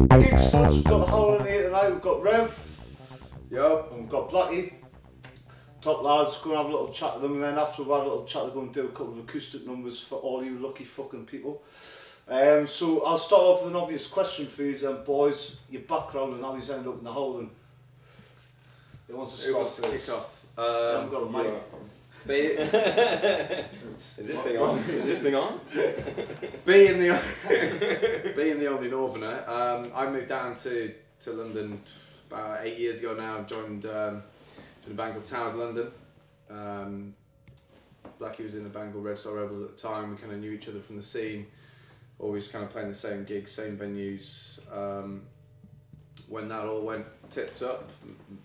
GigSlutz, we've got the Howling here tonight, we've got Rev. Yep. And we've got Blackie. Top lads, go and have a little chat with them, and then after we've had a little chat, we're going to do a couple of acoustic numbers for all you lucky fucking people. So I'll start off with an obvious question for you boys. Your background and how you ended up in the Howling. Who wants to start to kick off? I haven't got a mic. Is this thing on? Is this thing on? Being the only northerner, I moved down to London about 8 years ago now. Joined a band called Towers London. Blackie was in a band called Red Star Rebels at the time. We kind of knew each other from the scene. Always kind of playing the same gigs, same venues. When that all went tits up,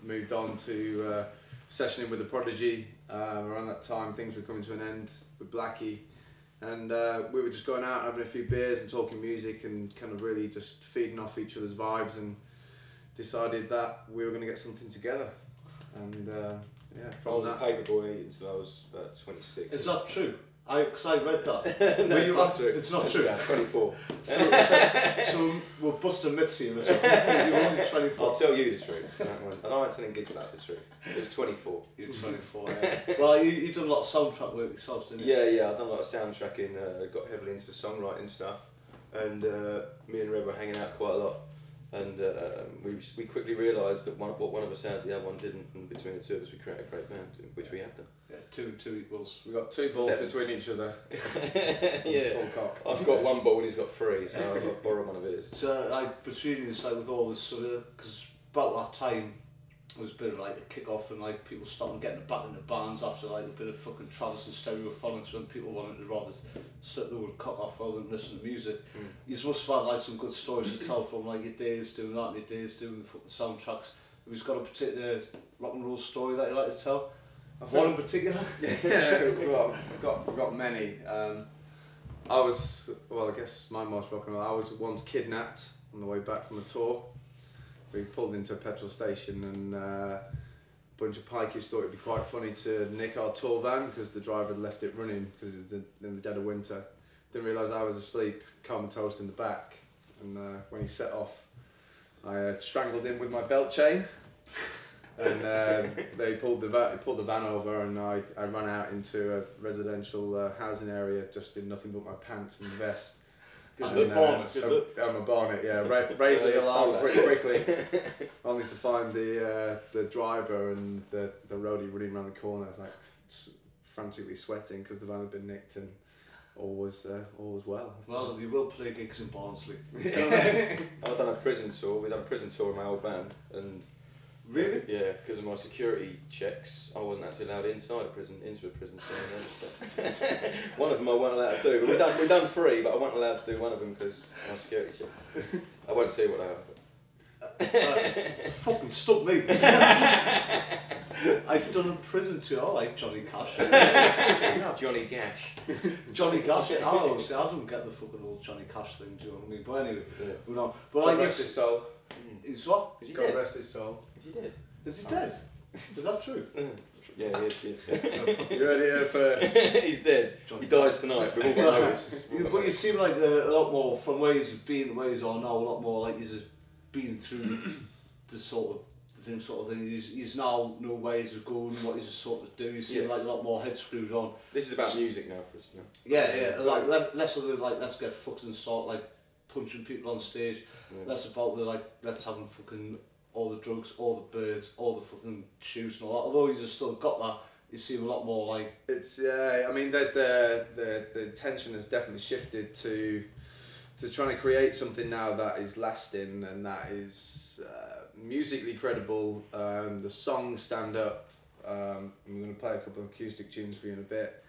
moved on to sessioning with the Prodigy. Around that time, things were coming to an end with Blackie, and we were just going out and having a few beers and talking music and kind of really just feeding off each other's vibes, and decided that we were going to get something together. And yeah, I was a paperboy until I was about 26. Is that true? Because I read that. No, it's not true. It's not true. Yeah, 24. So we're busting myths here. You're only 24. I'll tell you the truth. I don't like telling GigSlutz the truth. It was 24. You're 24, yeah. Well, you've done a lot of soundtrack work yourself, didn't you? Yeah, I've done a lot of soundtracking, got heavily into the songwriting stuff, and me and Rev were hanging out quite a lot. And we quickly realised that what one of us had, the other one didn't, and between the two of us we created a great band, which we have done. Yeah, two equals. we got two balls between each other. Yeah. Full cock. I've got one ball and he's got three, so I'll borrow one of his. So, like, between you, like, with all this sort of, because about that time, it was a bit of like a kick-off, and like people starting getting back into bands after like a bit of fucking Travis and Stereophonics, when people wanted to rather sit there and cut off rather than listen to music. You must have had like some good stories to tell from like your days doing that and your days doing the fucking soundtracks. Who's got a particular rock and roll story that you like to tell? One in particular? Yeah, well, I've got many. I guess my most rock and roll. I was once kidnapped on the way back from a tour. We pulled into a petrol station, and a bunch of pikeys thought it'd be quite funny to nick our tour van because the driver had left it running because it was in the dead of winter. Didn't realise I was asleep, comatose in the back, and when he set off, I strangled him with my belt chain, and they pulled the van over, and I ran out into a residential housing area just in nothing but my pants and vest. And the bonnet, my bonnet, yeah. Raised the alarm pretty quickly, only to find the driver and the roadie running around the corner, like frantically sweating because the van had been nicked, and all was well. Well, you will play gigs in Barnsley. I've done a prison tour. We've done a prison tour with my old band, and really? yeah, because of my security checks, I wasn't actually allowed into a prison. So one of them I wasn't allowed to do. But we've done three, but I wasn't allowed to do one of them because my security check. I won't say what I have. Fucking stuck me. I've done a prison tour. I like Johnny Cash. Johnny Gash. Johnny Cash. I don't get the fucking old Johnny Cash thing. Do you know what I mean? But anyway, Yeah. no. But God I rest guess his soul. he's what? Is he God dead? rest his soul. Is he dead? Is he dead? Is that true? Yeah, he is. You heard it here first. He's dead. He dies tonight. We've all got motives. But you seem like a lot more from where he's been to where he's are now. A lot more like he's been through the sort of thing. He's now know where he's going, what he's sort of do. You seem like a lot more head screwed on. This is about music now for us. Yeah. Like less of the like let's get fucked and start like punching people on stage. Yeah. Less about the like let's have them fucking all the drugs, all the birds, all the fucking shoots and all that. Although he's still got that, you seem a lot more like It's I mean the tension has definitely shifted to trying to create something now that is lasting and that is musically credible. The songs stand up. I'm going to play a couple of acoustic tunes for you in a bit.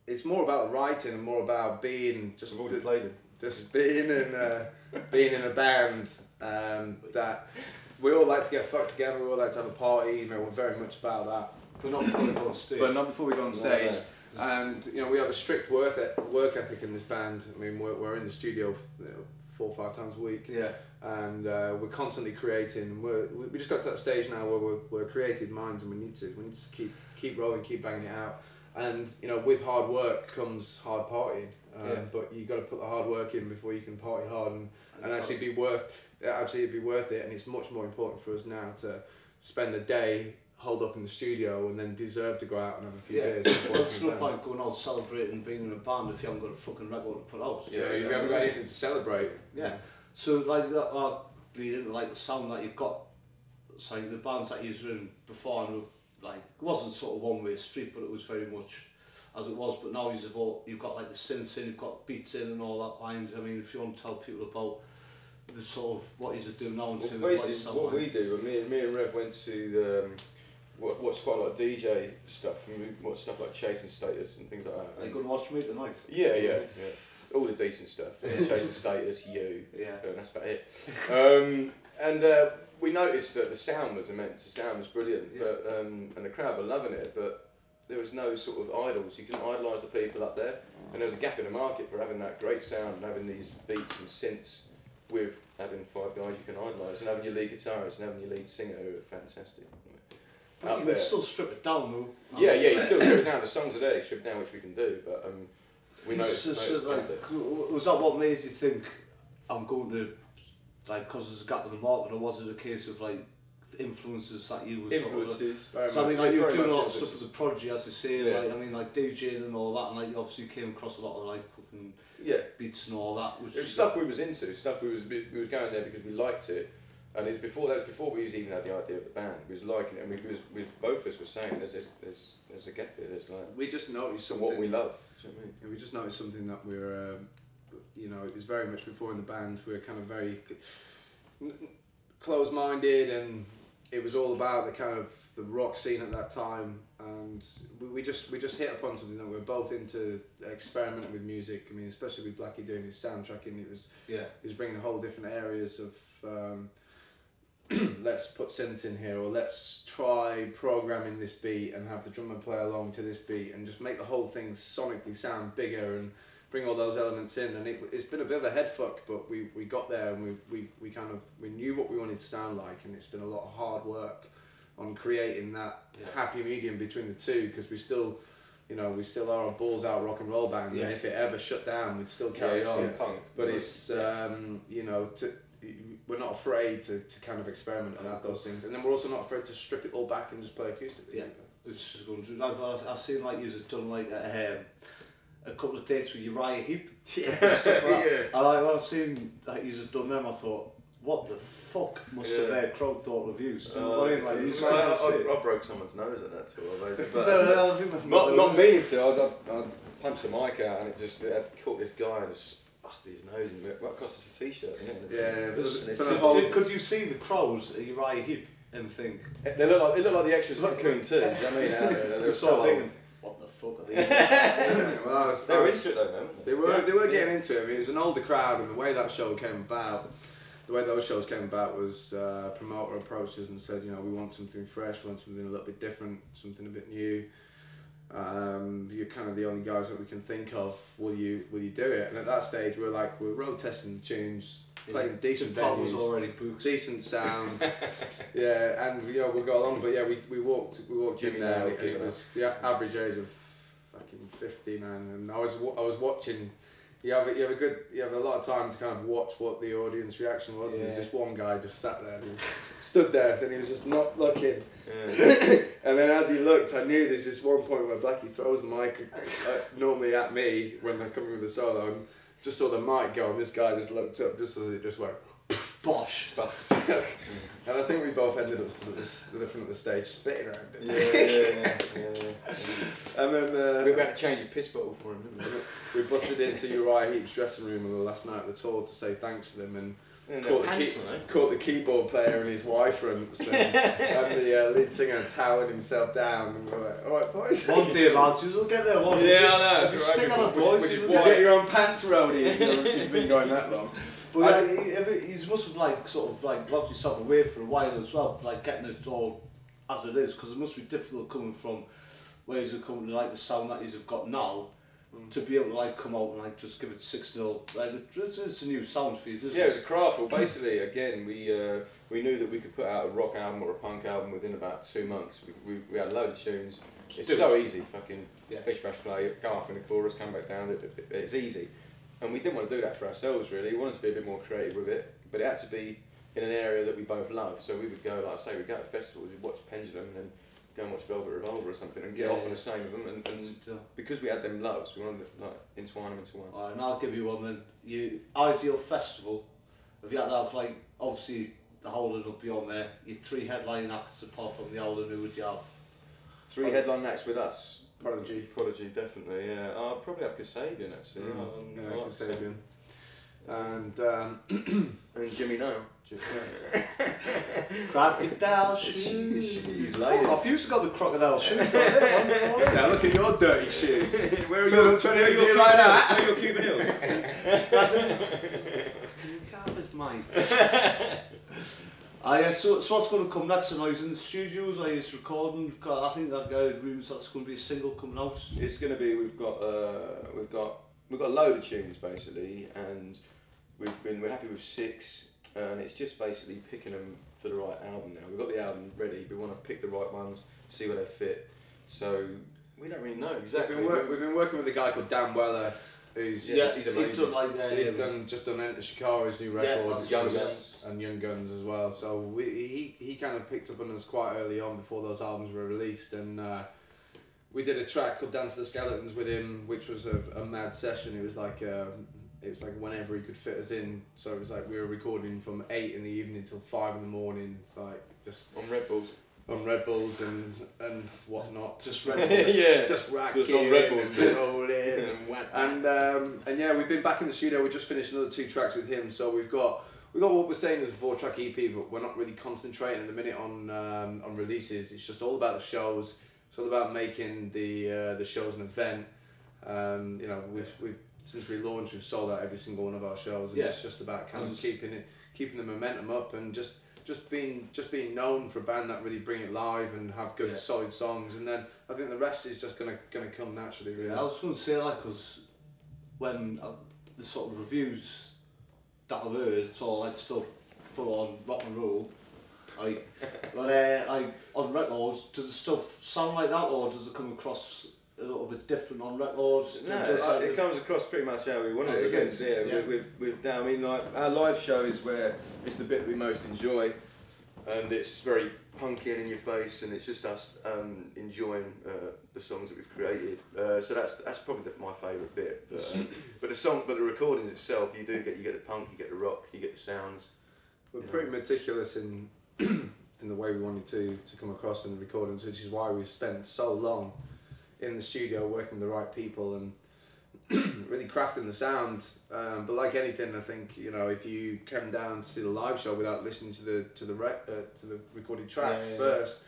It's more about writing and more about being just We've already played it. Just being in a band that we all like to get fucked together. We all like to have a party. You know, we're very much about that. but not before we go on stage. But not before we go on stage. No. And you know, we have a strict work ethic in this band. I mean, we're in the studio 4 or 5 times a week. Yeah. And we're constantly creating. We just got to that stage now where we're creative minds, and we need to keep rolling, keep banging it out. And you know, with hard work comes hard partying. But you got to put the hard work in before you can party hard and actually be worth. It'd be worth it, and it's much more important for us now to spend a day holed up in the studio and then deserve to go out and have a few beers. It's not like going out celebrating being in a band if you haven't got a fucking record to put out. Yeah, if you haven't got anything to celebrate. Yeah. So like that, lead into like the sound that you've got. It's like the bands that you've written before, and like it wasn't sort of one way street, but it was very much as it was. But now you've got like the synths in, you've got beats in, and all that lines. I mean, if you want to tell people about the sort of what you do now, well, basically what we do. Me and Rev went to watch quite a lot of DJ stuff, and we watch stuff like Chasing Status and things like that. Are you going to watch me tonight? Yeah. All the decent stuff. Chasing Status, you. Yeah. That's about it. And we noticed that the sound was immense. The sound was brilliant, but and the crowd were loving it. But there was no sort of idols. You couldn't idolise the people up there, and there was a gap in the market for having that great sound and having these beats and synths with having 5 guys you can idolise and having your lead guitarist and having your lead singer who are fantastic. But you can still strip it down though. Yeah, you still strip it down. The songs are there, strip it down, which we can do, but we noticed was that what made you think I'm going to, like, because there's a gap in the market, or was it a case of like influences that you were influences? Sort of, so I mean, like you were doing a lot of stuff with the Prodigy, as you say, like I mean, like DJing and all that, and like you obviously came across a lot of like fucking beats and all that. Which it was stuff we was into, stuff we was going there because we liked it. And it's before we even had the idea of the band. We was liking it, and we both of us were saying there's a gap here. There's like we just noticed something. What we love. Do you know what I mean? We just noticed something that we're, you know, it was very much before in the band. We were kind of very closed-minded, and it was all about the kind of the rock scene at that time. And we just hit upon something that we were both into, experimenting with music. I mean, especially with Blackie doing his soundtracking, it was bringing a whole different areas of. Let's put synths in here, or let's try programming this beat and have the drummer play along to this beat and just make the whole thing sonically sound bigger and bring all those elements in. And it's been a bit of a head fuck, but we got there, and we knew what we wanted to sound like, and it's been a lot of hard work on creating that happy medium between the two, because we still are a balls out rock and roll band, and if it ever shut down, we'd still carry on. Punk. But it's we're not afraid to kind of experiment and add those things, and then we're also not afraid to strip it all back and just play acoustically. Yeah, it's just going to. I've seen like you've done like a couple of dates with Uriah Heep. And stuff like that. And like when I've seen like you've done them, I thought, what the fuck must have their crowd thought of you? I broke someone's nose at that tour, but not meaning to. I punched the mic out, and it caught this guy and just busted his nose, and it cost us a t-shirt. Could you see the crowd at Uriah Heep and think they look like the extras of Cocoon too? Do you know what I mean? They're so old. What the fuck are they? They were into it though, man. They were getting into it. I mean, it was an older crowd, and the way that show came about. The way those shows came about was a promoter approached us and said, you know, we want something fresh, we want something a little bit different, something a bit new. You're kind of the only guys that we can think of. Will you do it? And at that stage, we're road testing tunes, playing decent venues, was already booked, decent sound, and we'll go along. But we walked in there. It was the average age of fucking 50, man, and I was watching. You have a lot of time to kind of watch what the audience reaction was, and there's this one guy just sat there, and he stood there, and he was just not looking. And then as he looked, I knew there's this one point where Blackie throws the mic normally at me when they're coming with the solo, and just saw the mic go, and this guy just looked up just as it just went bosh. And I think we both ended up to the front of the stage spitting around it. And then we had to change a piss bottle for him, didn't we? We busted into Uriah Heep's dressing room on the last night of the tour to say thanks to them, and caught the keyboard player and his wife fronts, and the lead singer toweling himself down, and we're like, alright boys, one day lads, you'll get there one day. Yeah, I know. If you stick on a boys, you get your own pants roadie if you've been going that long. But he must have sort of locked himself away for a while as well, like getting it all as it is, because it must be difficult coming from where he's coming to like the sound that he's got now, to be able to come out and just give it 6-0. Like it's a new sound for you, isn't it? Yeah, it was a craft. Well, basically, again, we knew that we could put out a rock album or a punk album within about 2 months. We had a load of tunes. It's so easy, fucking Fish bash play, go up in the chorus, come back down. It's easy, and we didn't want to do that for ourselves really. We wanted to be a bit more creative with it, but it had to be in an area that we both love. So we would go, like I say, we'd go to festivals, we'd watch Pendulum, and then go and watch Velvet Revolver or something, and get off on the same with them. And because we had them loves, we wanted to like entwine them into one. Alright, and I'll give you one then. You ideal festival. If you had to have like obviously the Howling will be on there. Your 3 headline acts apart from the Howling, who would you have? 3 headline acts with us. Prodigy, Definitely, yeah. I'll probably have Kasabian actually. Yeah, I like Kasabian. And Jimmy No. Crocodile shoes. He's Fuck late. off, you've got the crocodile shoes on there. Now look at your dirty shoes. Where are your Cuban Hills? You can't have mine. So what's going to come next? And he's in the studios, he's recording. I think that guy rumours that's going to be a single coming out. It's going to be. We've got a load of tunes basically, and we're happy with 6, and it's just basically picking them for the right album now. We've got the album ready. We want to pick the right ones, see where they fit. So we don't really know exactly. We've been working with a guy called Dan Weller. He's amazing. He's done Enter Shikari's new record, Young Guns, and Young Guns as well. So he kind of picked up on us quite early on before those albums were released, and we did a track called Dance to the Skeletons with him, which was a mad session. It was like whenever he could fit us in. So it was like we were recording from 8 in the evening till 5 in the morning, like just on Red Bulls. On Red Bulls and whatnot. Just Red Bulls. Yeah. Just racking just on Red Bulls. and rolling. And yeah, we've been back in the studio. We just finished another 2 tracks with him. So we've got what we're saying is a 4-track EP, but we're not really concentrating at the minute on releases. It's just all about the shows. It's all about making the shows an event. We've since we launched, we've sold out every single one of our shows, and it's just about kind of keeping the momentum up and just being known for a band that really bring it live and have good solid songs, and then I think the rest is just gonna come naturally. Really. Yeah, I was going to say because when the sort of reviews that I've heard, it's all like still full on rock and roll. But on records, does it still sound like that, or does it come across a little bit different on records? No, it comes across pretty much how we want it. With Dan, I mean, like our live show is where it's the bit that we most enjoy, and it's very punky and in your face, and it's just us enjoying the songs that we've created. So that's probably my favourite bit. But the recordings itself, you get the punk, you get the rock, you get the sounds. We're pretty meticulous in the way we wanted to come across in the recordings, which is why we've spent so long in the studio working with the right people and really crafting the sound. But like anything, I think if you came down to see the live show without listening to the recorded tracks first,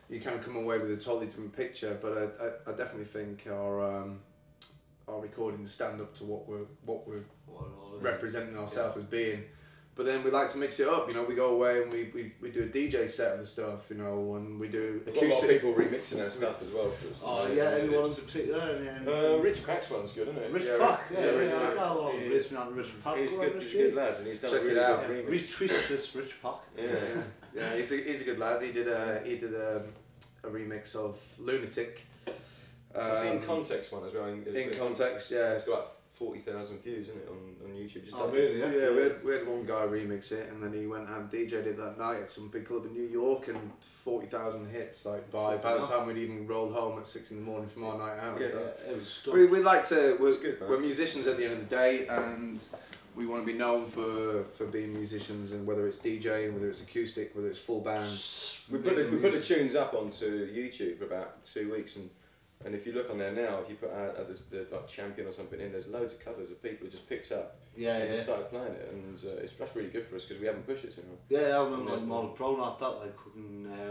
you kind of come away with a totally different picture. But I definitely think our recordings stand up to what we're representing ourselves as being. But then we like to mix it up, we go away and we do a DJ set of the stuff, and we do acoustic. A lot of people remixing their stuff as well. Anyone in particular? Rich Pack's one's good, isn't it? Rich Pack, Rich Pack. He's a good lad, and he's done Check a really it out. good remix. Retweet this Rich Pack. Yeah, he's a good lad. He did a remix of Lunatic. It's the In Context one as well. In Context, yeah. It's got like 40,000 views, isn't it, on YouTube? Just really? Yeah, we had one guy remix it, and then he went and DJ'd it that night at some big club in New York, and 40,000 hits. Like by the time we'd even rolled home at 6 in the morning from our night out. It was stuff. We like to. We're musicians at the end of the day, and we want to be known for being musicians, and whether it's DJing, whether it's acoustic, whether it's full band. We put the tunes up onto YouTube for about 2 weeks, and if you look on there now, if you put the like Champion or something in, there's loads of covers of people who just picked up and just started playing it, and that's really good for us because we haven't pushed it too much. Yeah, I remember like Model Pro had that, like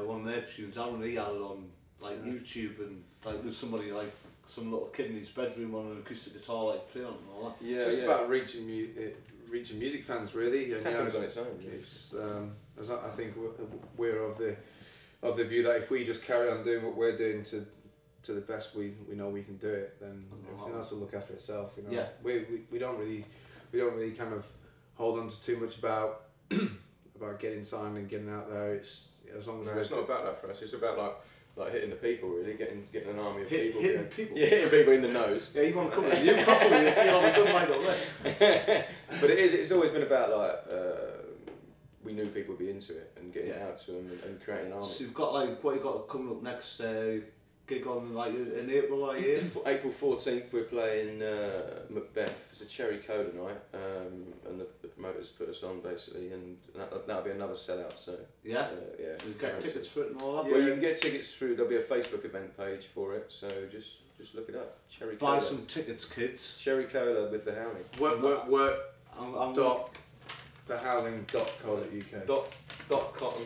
one of their tunes, Aaron, he had it on like YouTube, and like there's somebody like some little kid in his bedroom on an acoustic guitar like playing it and all that. Yeah, it's about reaching music fans really. It happens on its own. It's I think we're of the view that if we just carry on doing what we're doing to the best we know we can do it, then everything else will look after itself. Yeah. We don't really kind of hold on to too much about getting signed and getting out there. It's as long as it's not about that for us. It's about like like hitting the people really, getting an army of people. Hitting people? Yeah, hitting people in the nose. Yeah, you want to come to Newcastle, you'll have a good mind on that. But it's always been about like, we knew people would be into it and getting it out to them and creating an army. So you've got like, what you got coming up next, gig on like in April, like here? April 14th we're playing Macbeth. It's a cherry cola night, and the promoters put us on basically, and that'll be another sellout. So yeah, yeah. You get tickets for it and all that. Well, you can get tickets through. There'll be a Facebook event page for it, so just look it up. Cherry Buy cola. some tickets, kids. Cherry cola with the Howling. Work. I'm Dot. thehowling.co.uk. .cotton.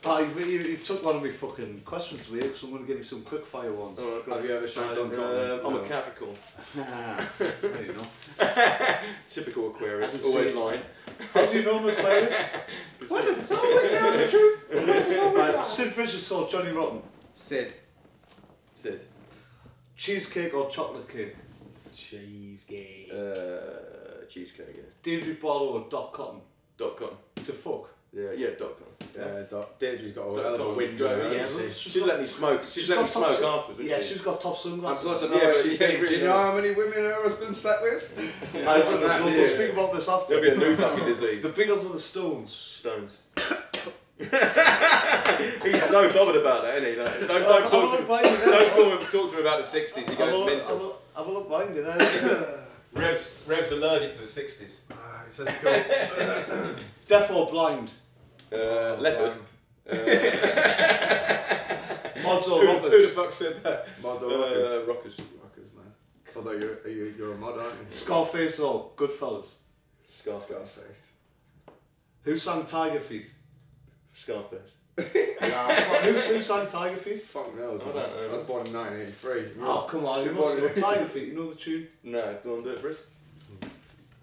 Oh, you've took one of my fucking questions to me, so I'm going to give you some quick fire ones. Oh, Have you ever shanked on cotton? I'm a Capricorn. There you know. Typical Aquarius, I can always see- lying. How do you know I'm Aquarius? What if it's always tells the truth? Right, Sid Vicious or Johnny Rotten? Sid. Cheesecake or chocolate cake? Cheesecake. Cheesecake, yeah. Deirdre Barlow or Doc Cotton? .com. To fuck? Yeah, .com. Deirdre's got a Dot hell of a com. window. Yeah, hasn't she? She'd let me smoke. She'd let me smoke afterwards. Yeah, she's got top sunglasses. Plus, I Yeah, know but she do you really know how many women her husband slept with? I don't know, we'll speak about this after. There'll be a new fucking disease. The Beatles or the Stones? Stones. He's so bothered about that, isn't he? Like, don't talk to him about the 60s. He goes mental. Have a look behind you there. Rev's allergic to the 60s. It says cool. Deaf or blind? Leopard. Mods or Who the rockers? fuck said that? Mods or rockers? Rockers. Rockers, man. Although you're a mod, aren't you? Scarface or Goodfellas? Scarface. Who sang Tiger Feet? Scarface. Who sang Tiger Feet? Fuck knows, I man. don't know. I was born in 1983. Oh, come on, you must know Tiger Feet, you know the tune? No, go on, do it for us.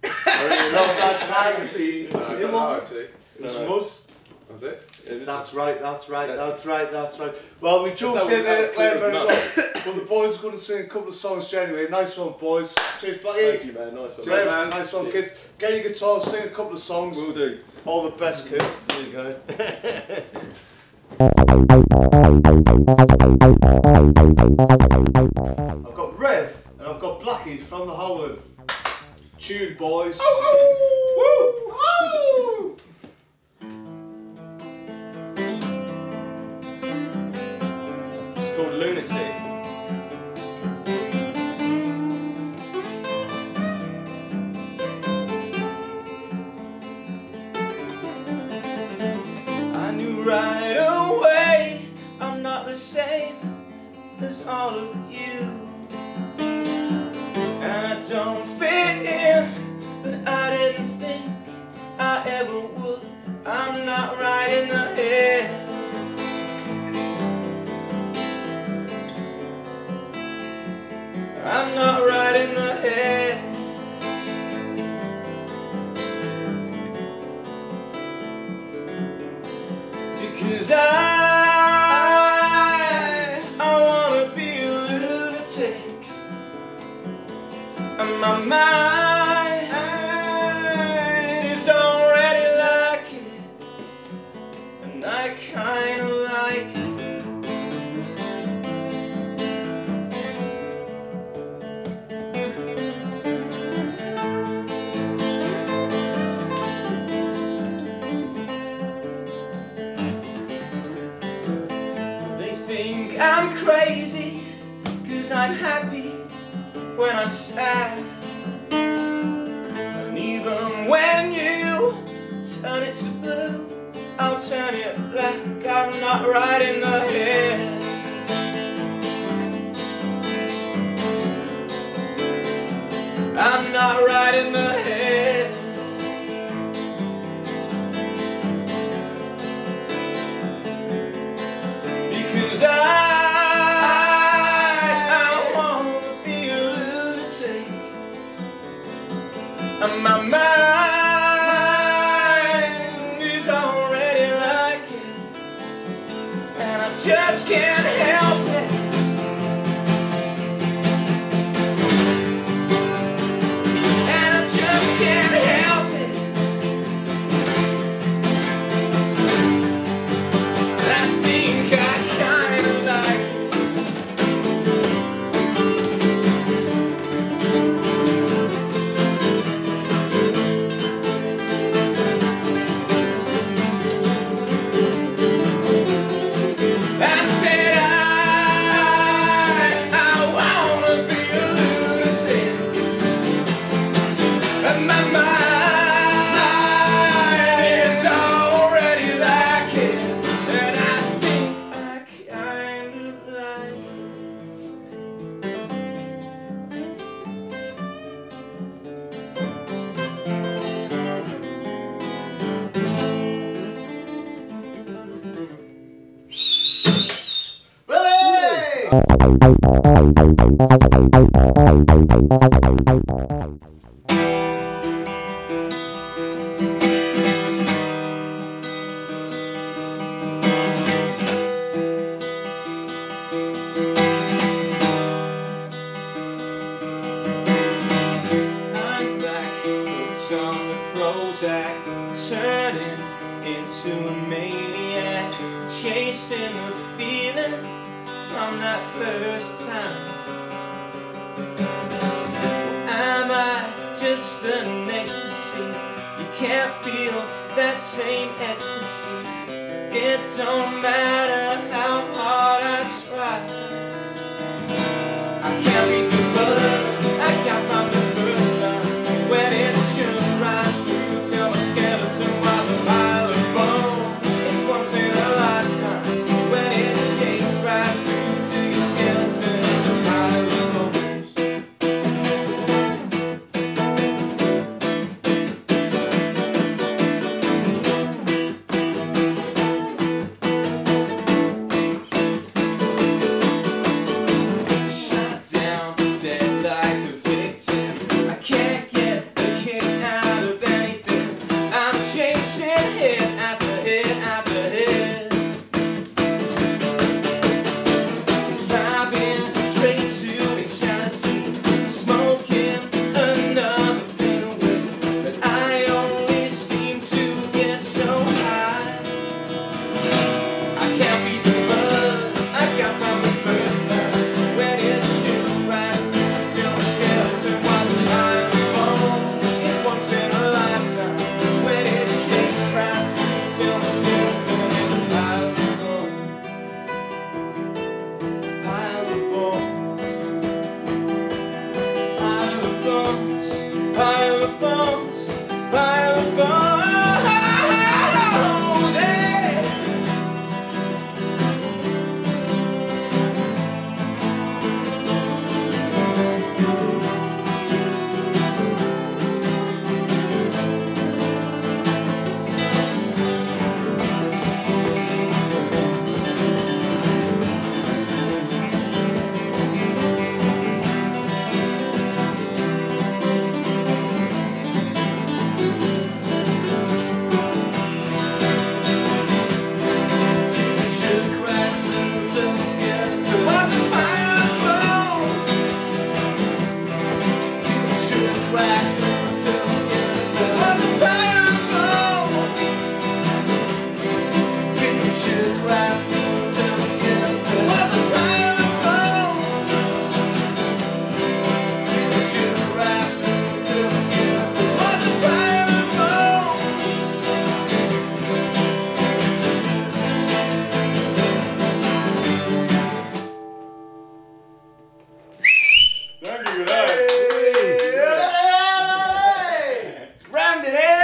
I really love that Tiger Feet. No, I It don't know, wasn't. actually. It was No. Mud. Was it? That's right. Well, we jumped in that was there, clear very as well. Well, the boys are going to sing a couple of songs anyway. Nice one, boys. Cheers, Blackie. Thank you, man. Nice one. Rev, man. nice one, kids. Get your guitars, sing a couple of songs. Will do. All the best, kids. There you go. I've got Rev and I've got Blackie from the Howling. Tune, boys. Woo! It's called Lunatic. I knew right away I'm not the same as all of you, and I don't fit in, but I didn't think I ever would. I'm not right in the head. I'm not right in the head. Because I wanna be a lunatic, and my mind is already like it, and I kinda like it. They think I'm crazy, 'cause I'm happy when I'm sad. And even when you turn it to blue, I'll turn it black. I'm not right in the head. I'm not right in the head. Because I wanna be a lunatic, and my mind is already like it, and I just can't help it. And I just can't help it. I think I Turning into a maniac, chasing the feeling from that first time. Am I just an ecstasy? You can't feel that same ecstasy. It don't matter how hard I try. I can't beat the buzz I got from the first time when it shook right through till my skeleton while the pile of bones. It's once in a lifetime when it shakes right through to your skeleton and the pile of bones. Shot down, dead like a victim. I can't get a kick out of anything. I'm chasing hit after hit after hit. Driving straight to insanity, smoking another thing away. But I only seem to get so high. I can't beat the buzz I got from the first time when it shook right till my skeleton while the pile of bones. It's once in a lifetime when it shakes right till my skeleton and the pile of bones. Pile of bones. Pile of bones. Pile of bones. Pile of bones. Yeah. Thank you for that. Rounded it.